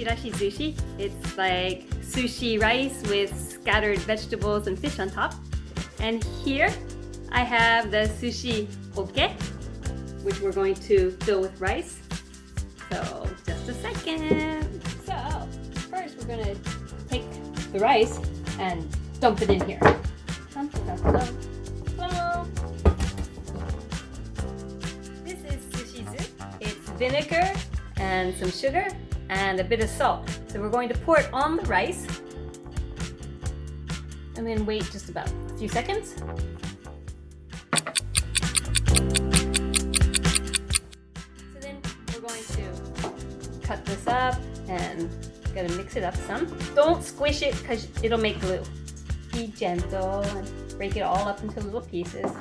Chirashizushi. It's like sushi rice with scattered vegetables and fish on top. And here I have the sushi poke, which we're going to fill with rice. So just a second. So first we're gonna take the rice and dump it in here. Dump. This is sushizu. It's vinegar and some sugar and a bit of salt. So we're going to pour it on the rice and then wait just about a few seconds. So then we're going to cut this up and gotta mix it up some. Don't squish it because it'll make glue. Be gentle and break it all up into little pieces.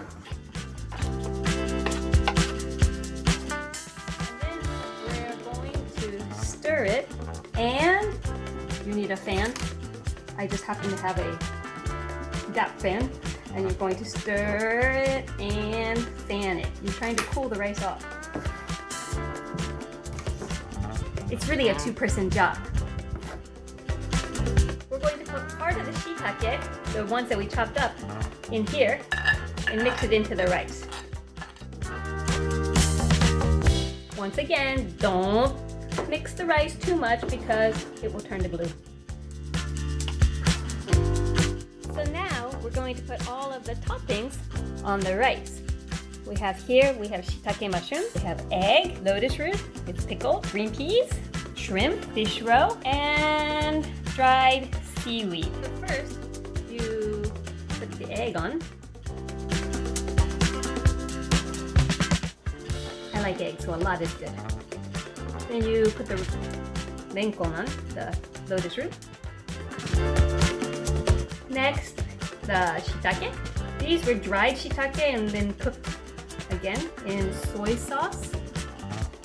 Stir it, and you need a fan. I just happen to have a DAP fan, and you're going to stir it and fan it. You're trying to cool the rice off. It's really a two-person job. We're going to put part of the shiitake, the ones that we chopped up, in here and mix it into the rice. Once again, don't mix the rice too much because it will turn to glue. So now we're going to put all of the toppings on the rice. We have shiitake mushroom, we have egg, lotus root, it's pickled, green peas, shrimp, fish roe, and dried seaweed. So first, you put the egg on. I like eggs, so a lot is good. Then you put the renkon on, the lotus root. Next, the shiitake. These were dried shiitake and then cooked again in soy sauce.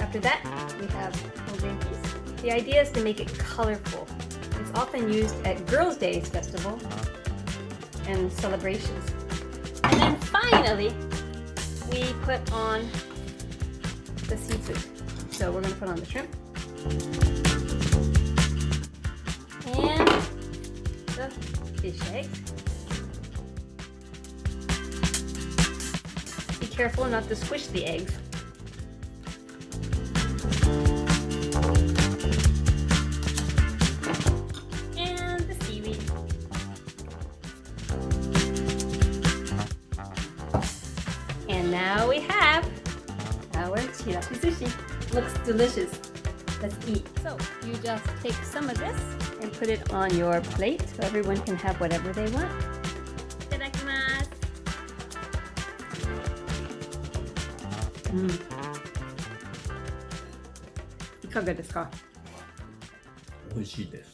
After that, we have whole green peas. The idea is to make it colorful. It's often used at Girls' Days festival and celebrations. And then finally, we put on the seafood. So we're going to put on the shrimp and the fish eggs. Be careful not to squish the eggs. And the seaweed. And now we have our Chirashizushi. Looks delicious. Let's eat. So you just take some of this and put it on your plate so everyone can have whatever they want. Itadakimasu. いかがですか？美味しいです。